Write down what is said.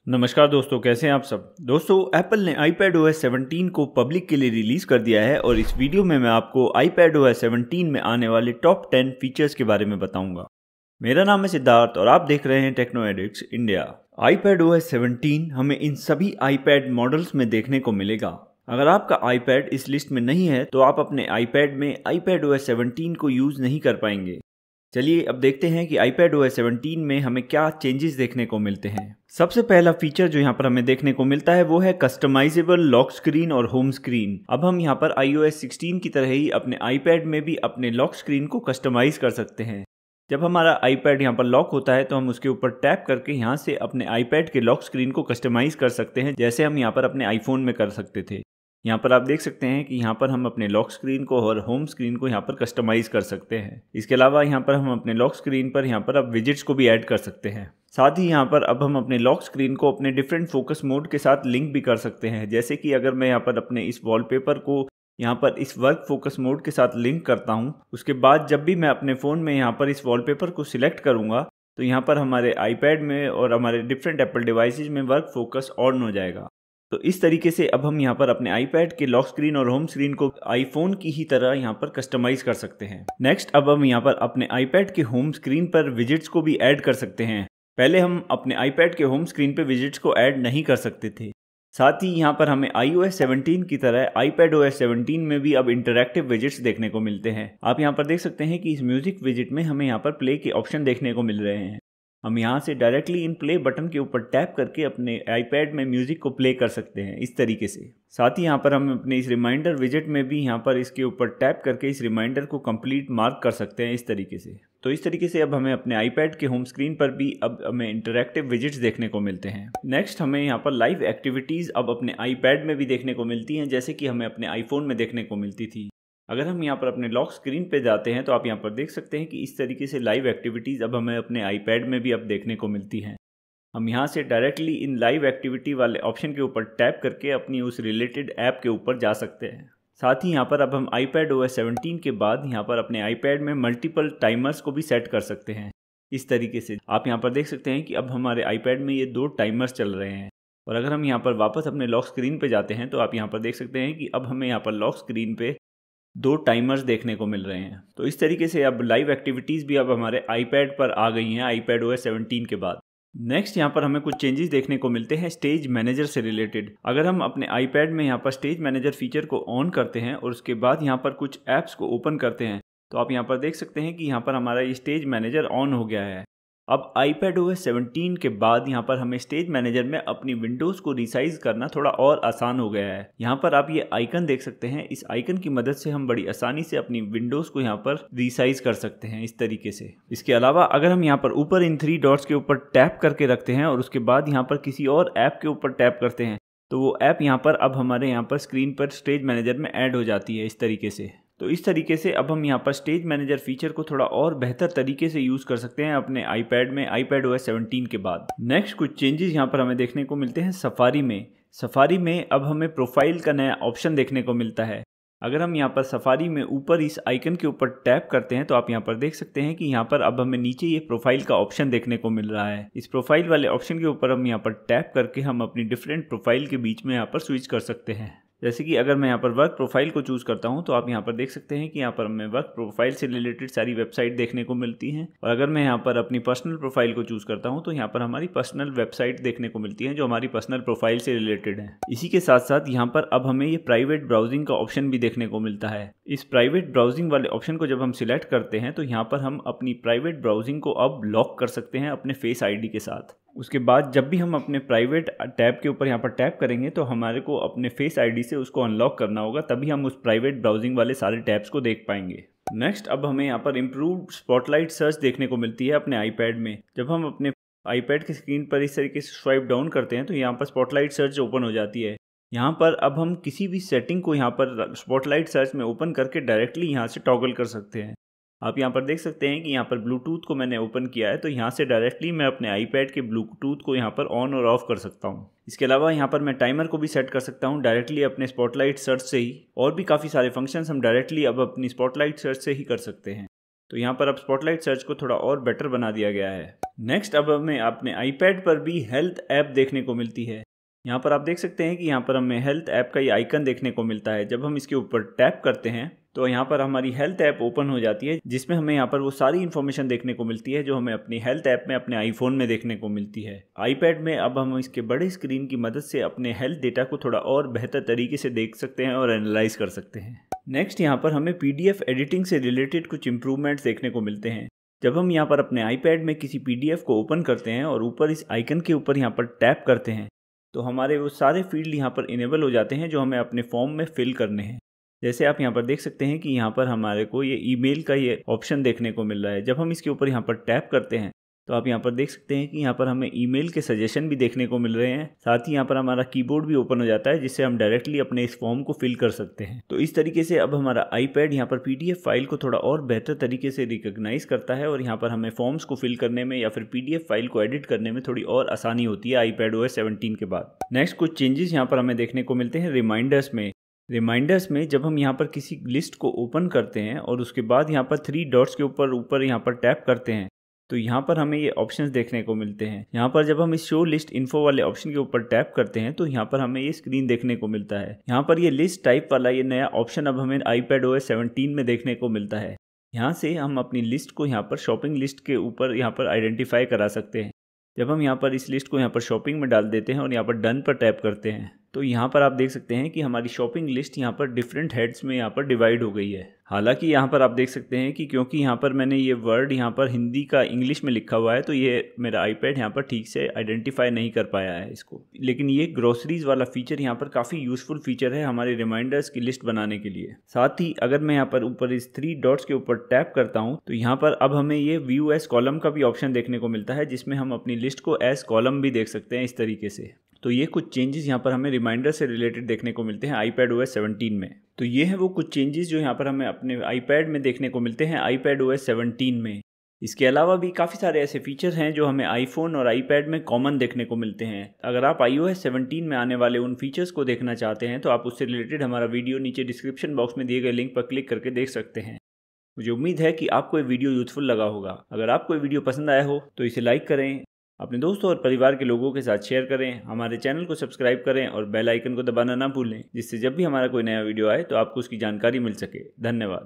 नमस्कार दोस्तों, कैसे हैं आप सब। दोस्तों, एप्पल ने iPadOS 17 को पब्लिक के लिए रिलीज कर दिया है और इस वीडियो में मैं आपको iPadOS 17 में आने वाले टॉप 10 फीचर्स के बारे में बताऊंगा। मेरा नाम है सिद्धार्थ और आप देख रहे हैं टेक्नो एडिक्ट्स इंडिया। iPadOS 17 हमें इन सभी iPad मॉडल्स में देखने को मिलेगा। अगर आपका iPad इस लिस्ट में नहीं है तो आप अपने iPad में iPadOS 17 को यूज नहीं कर पाएंगे। चलिए अब देखते हैं कि iPadOS 17 में हमें क्या चेंजेस देखने को मिलते हैं। सबसे पहला फीचर जो यहाँ पर हमें देखने को मिलता है वो है कस्टमाइजेबल लॉक स्क्रीन और होम स्क्रीन। अब हम यहाँ पर iOS 16 की तरह ही अपने iPad में भी अपने लॉक स्क्रीन को कस्टमाइज कर सकते हैं। जब हमारा iPad यहाँ पर लॉक होता है तो हम उसके ऊपर टैप करके यहाँ से अपने iPad के लॉक स्क्रीन को कस्टमाइज कर सकते हैं, जैसे हम यहाँ पर अपने आईफोन में कर सकते थे। यहाँ पर आप देख सकते हैं कि यहाँ पर हम अपने लॉक स्क्रीन को और होम स्क्रीन को यहाँ पर कस्टमाइज कर सकते हैं। इसके अलावा यहाँ पर हम अपने लॉक स्क्रीन पर यहाँ पर अब विजेट्स को भी ऐड कर सकते हैं। साथ ही यहाँ पर अब हम अपने लॉक स्क्रीन को अपने डिफरेंट फोकस मोड के साथ लिंक भी कर सकते हैं। जैसे कि अगर मैं यहाँ पर अपने इस वॉलपेपर को यहाँ पर इस वर्क फोकस मोड के साथ लिंक करता हूँ, उसके बाद जब भी मैं अपने फ़ोन में यहाँ पर इस वॉलपेपर को सिलेक्ट करूँगा तो यहाँ पर हमारे iPad में और हमारे डिफरेंट एप्पल डिवाइसेज में वर्क फोकस ऑन हो जाएगा। तो इस तरीके से अब हम यहाँ पर अपने iPad के लॉक स्क्रीन और होम स्क्रीन को आईफोन की ही तरह यहाँ पर कस्टमाइज कर सकते हैं। नेक्स्ट, अब हम यहाँ पर अपने iPad के होम स्क्रीन पर विजेट्स को भी ऐड कर सकते हैं। पहले हम अपने iPad के होम स्क्रीन पे विजेट्स को ऐड नहीं कर सकते थे। साथ ही यहाँ पर हमें iOS 17 की तरह iPadOS 17 में भी अब इंटरैक्टिव विजेट्स देखने को मिलते हैं। आप यहाँ पर देख सकते हैं कि इस म्यूजिक विजेट में हमें यहाँ पर प्ले के ऑप्शन देखने को मिल रहे हैं। हम यहाँ से डायरेक्टली इन प्ले बटन के ऊपर टैप करके अपने iPad में म्यूजिक को प्ले कर सकते हैं इस तरीके से। साथ ही यहाँ पर हम अपने इस रिमाइंडर विजेट में भी यहाँ पर इसके ऊपर टैप करके इस रिमाइंडर को कंप्लीट मार्क कर सकते हैं इस तरीके से। तो इस तरीके से अब हमें अपने iPad के होम स्क्रीन पर भी अब हमें इंटरैक्टिव विजेट्स देखने को मिलते हैं। नेक्स्ट, हमें यहाँ पर लाइव एक्टिविटीज़ अब अपने iPad में भी देखने को मिलती हैं, जैसे कि हमें अपने आईफोन में देखने को मिलती थी। अगर हम यहाँ पर अपने लॉक स्क्रीन पे जाते हैं तो आप यहाँ पर देख सकते हैं कि इस तरीके से लाइव एक्टिविटीज़ अब हमें अपने iPad में भी अब देखने को मिलती हैं। हम यहाँ से डायरेक्टली इन लाइव एक्टिविटी वाले ऑप्शन के ऊपर टैप करके अपनी उस रिलेटेड ऐप के ऊपर जा सकते हैं। साथ ही यहाँ पर अब हम iPadOS 17 के बाद यहाँ पर अपने iPad में मल्टीपल टाइमर्स को भी सेट कर सकते हैं। इस तरीके से आप यहाँ पर देख सकते हैं कि अब हमारे iPad में ये 2 टाइमर्स चल रहे हैं। और अगर हम यहाँ पर वापस अपने लॉक स्क्रीन पे जाते हैं तो आप यहाँ पर देख सकते हैं कि अब हमें यहाँ पर लॉक स्क्रीन पे 2 टाइमर्स देखने को मिल रहे हैं। तो इस तरीके से अब लाइव एक्टिविटीज़ भी अब हमारे iPad पर आ गई हैं iPadOS 17 के बाद। नेक्स्ट, यहाँ पर हमें कुछ चेंजेस देखने को मिलते हैं स्टेज मैनेजर से रिलेटेड। अगर हम अपने iPad में यहाँ पर स्टेज मैनेजर फीचर को ऑन करते हैं और उसके बाद यहाँ पर कुछ ऐप्स को ओपन करते हैं तो आप यहाँ पर देख सकते हैं कि यहाँ पर हमारा ये स्टेज मैनेजर ऑन हो गया है। अब iPadOS 17 के बाद यहाँ पर हमें स्टेज मैनेजर में अपनी विंडोज़ को रिसाइज करना थोड़ा और आसान हो गया है। यहाँ पर आप ये आइकन देख सकते हैं। इस आइकन की मदद से हम बड़ी आसानी से अपनी विंडोज़ को यहाँ पर रिसाइज कर सकते हैं इस तरीके से। इसके अलावा अगर हम यहाँ पर ऊपर इन 3 डॉट्स के ऊपर टैप करके रखते हैं और उसके बाद यहाँ पर किसी और ऐप के ऊपर टैप करते हैं तो वो ऐप यहाँ पर अब हमारे यहाँ पर स्क्रीन पर स्टेज मैनेजर में ऐड हो जाती है इस तरीके से। तो इस तरीके से अब हम यहाँ पर स्टेज मैनेजर फीचर को थोड़ा और बेहतर तरीके से यूज़ कर सकते हैं अपने iPad में iPadOS 17 के बाद। नेक्स्ट, कुछ चेंजेस यहाँ पर हमें देखने को मिलते हैं सफारी में। सफारी में अब हमें प्रोफाइल का नया ऑप्शन देखने को मिलता है। अगर हम यहाँ पर सफारी में ऊपर इस आइकन के ऊपर टैप करते हैं तो आप यहाँ पर देख सकते हैं कि यहाँ पर अब हमें नीचे ये प्रोफाइल का ऑप्शन देखने को मिल रहा है। इस प्रोफाइल वाले ऑप्शन के ऊपर हम यहाँ पर टैप करके हम अपनी डिफरेंट प्रोफाइल के बीच में यहाँ पर स्विच कर सकते हैं। जैसे कि अगर मैं यहाँ पर वर्क प्रोफाइल को चूज़ करता हूँ तो आप यहाँ पर देख सकते हैं कि यहाँ पर हमें वर्क प्रोफाइल से रिलेटेड सारी वेबसाइट देखने को मिलती हैं। और अगर मैं यहाँ पर अपनी पर्सनल प्रोफाइल को चूज़ करता हूँ तो यहाँ पर हमारी पर्सनल वेबसाइट देखने को मिलती हैं जो हमारी पर्सनल प्रोफाइल से रिलेटेड है। इसी के साथ साथ यहाँ पर अब हमें ये प्राइवेट ब्राउजिंग का ऑप्शन भी देखने को मिलता है। इस प्राइवेट ब्राउजिंग वाले ऑप्शन को जब हम सिलेक्ट करते हैं तो यहाँ पर हम अपनी प्राइवेट ब्राउजिंग को अब लॉक कर सकते हैं अपने फेस आईडी के साथ। उसके बाद जब भी हम अपने प्राइवेट टैब के ऊपर यहाँ पर टैप करेंगे तो हमारे को अपने फेस आईडी से उसको अनलॉक करना होगा, तभी हम उस प्राइवेट ब्राउजिंग वाले सारे टैब्स को देख पाएंगे। नेक्स्ट, अब हमें यहाँ पर इम्प्रूव्ड स्पॉटलाइट सर्च देखने को मिलती है अपने iPad में। जब हम अपने iPad की स्क्रीन पर इस तरीके से स्वाइप डाउन करते हैं तो यहाँ पर स्पॉटलाइट सर्च ओपन हो जाती है। यहाँ पर अब हम किसी भी सेटिंग को यहाँ पर स्पॉटलाइट सर्च में ओपन करके डायरेक्टली यहाँ से टॉगल कर सकते हैं। आप यहाँ पर देख सकते हैं कि यहाँ पर ब्लूटूथ को मैंने ओपन किया है तो यहाँ से डायरेक्टली मैं अपने iPad के ब्लूटूथ को यहाँ पर ऑन और ऑफ कर सकता हूँ। इसके अलावा यहाँ पर मैं टाइमर को भी सेट कर सकता हूँ डायरेक्टली अपने स्पॉटलाइट सर्च से ही। और भी काफ़ी सारे फंक्शंस हम डायरेक्टली अब अपनी स्पॉटलाइट सर्च से ही कर सकते हैं। तो यहाँ पर अब स्पॉटलाइट सर्च को थोड़ा और बेटर बना दिया गया है। नेक्स्ट अब हमें अपने आईपैड पर भी हेल्थ ऐप देखने को मिलती है। यहाँ पर आप देख सकते हैं कि यहाँ पर हमें हेल्थ ऐप का ये आइकन देखने को मिलता है। जब हम इसके ऊपर टैप करते हैं तो यहाँ पर हमारी हेल्थ ऐप ओपन हो जाती है, जिसमें हमें यहाँ पर वो सारी इन्फॉर्मेशन देखने को मिलती है जो हमें अपनी हेल्थ ऐप में अपने आईफोन में देखने को मिलती है। आईपैड में अब हम इसके बड़े स्क्रीन की मदद से अपने हेल्थ डेटा को थोड़ा और बेहतर तरीके से देख सकते हैं और एनालाइज कर सकते हैं। नेक्स्ट यहाँ पर हमें PDF एडिटिंग से रिलेटेड कुछ इंप्रूवमेंट्स देखने को मिलते हैं। जब हम यहाँ पर अपने आईपैड में किसी PDF को ओपन करते हैं और ऊपर इस आइकन के ऊपर यहाँ पर टैप करते हैं तो हमारे वो सारे फील्ड यहाँ पर इनेबल हो जाते हैं जो हमें अपने फॉर्म में फिल करने हैं। जैसे आप यहाँ पर देख सकते हैं कि यहाँ पर हमारे को ये ईमेल का ये ऑप्शन देखने को मिल रहा है। जब हम इसके ऊपर यहाँ पर टैप करते हैं तो आप यहाँ पर देख सकते हैं कि यहाँ पर हमें ईमेल के सजेशन भी देखने को मिल रहे हैं। साथ ही यहाँ पर हमारा कीबोर्ड भी ओपन हो जाता है जिससे हम डायरेक्टली अपने इस फॉर्म को फिल कर सकते हैं। तो इस तरीके से अब हमारा आईपैड यहाँ पर PDF फाइल को थोड़ा और बेहतर तरीके से रिकॉग्नाइज करता है और यहाँ पर हमें फॉर्म्स को फिल करने में या फिर PDF फाइल को एडिट करने में थोड़ी और आसानी होती है iPadOS 17 के बाद। नेक्स्ट कुछ चेंजेस यहाँ पर हमें देखने को मिलते हैं रिमाइंडर्स में जब हम यहाँ पर किसी लिस्ट को ओपन करते हैं और उसके बाद यहाँ पर 3 डॉट्स के ऊपर यहाँ पर टैप करते हैं तो यहाँ पर हमें ये ऑप्शंस देखने को मिलते हैं। यहाँ पर जब हम इस शो लिस्ट इन्फो वाले ऑप्शन के ऊपर टैप करते हैं तो यहाँ पर हमें ये स्क्रीन देखने को मिलता है। यहाँ पर ये लिस्ट टाइप वाला ये नया ऑप्शन अब हमें iPadOS 17 में देखने को मिलता है। यहाँ से हम अपनी लिस्ट को यहाँ पर शॉपिंग लिस्ट के ऊपर यहाँ पर आइडेंटिफाई करा सकते हैं। जब हम यहाँ पर इस लिस्ट को यहाँ पर शॉपिंग में डाल देते हैं और यहाँ पर डन पर टैप करते हैं तो यहाँ पर आप देख सकते हैं कि हमारी शॉपिंग लिस्ट यहाँ पर डिफरेंट हेड्स में यहाँ पर डिवाइड हो गई है। हालांकि यहाँ पर आप देख सकते हैं कि क्योंकि यहाँ पर मैंने ये वर्ड यहाँ पर हिंदी का इंग्लिश में लिखा हुआ है तो ये मेरा आईपैड यहाँ पर ठीक से आइडेंटिफाई नहीं कर पाया है इसको। लेकिन ये ग्रोसरीज वाला फीचर यहाँ पर काफ़ी यूजफुल फीचर है हमारे रिमाइंडर्स की लिस्ट बनाने के लिए। साथ ही अगर मैं यहाँ पर ऊपर इस 3 डॉट्स के ऊपर टैप करता हूँ तो यहाँ पर अब हमें ये व्यू एज कॉलम का भी ऑप्शन देखने को मिलता है जिसमें हम अपनी लिस्ट को एज कॉलम भी देख सकते हैं इस तरीके से। तो ये कुछ चेंजेस यहाँ पर हमें रिमाइंडर से रिलेटेड देखने को मिलते हैं iPadOS 17 में। तो ये है वो कुछ चेंजेस जो यहाँ पर हमें अपने आईपैड में देखने को मिलते हैं iPadOS 17 में। इसके अलावा भी काफ़ी सारे ऐसे फीचर हैं जो हमें आईफोन और आईपैड में कॉमन देखने को मिलते हैं। अगर आप iOS 17 में आने वाले उन फीचर्स को देखना चाहते हैं तो आप उससे रिलेटेड हमारा वीडियो नीचे डिस्क्रिप्शन बॉक्स में दिए गए लिंक पर क्लिक करके देख सकते हैं। मुझे उम्मीद है कि आपको ये वीडियो यूजफुल लगा होगा। अगर आपको ये वीडियो पसंद आया हो तो इसे लाइक करें, अपने दोस्तों और परिवार के लोगों के साथ शेयर करें, हमारे चैनल को सब्सक्राइब करें और बेल आइकन को दबाना ना भूलें जिससे जब भी हमारा कोई नया वीडियो आए तो आपको उसकी जानकारी मिल सके। धन्यवाद।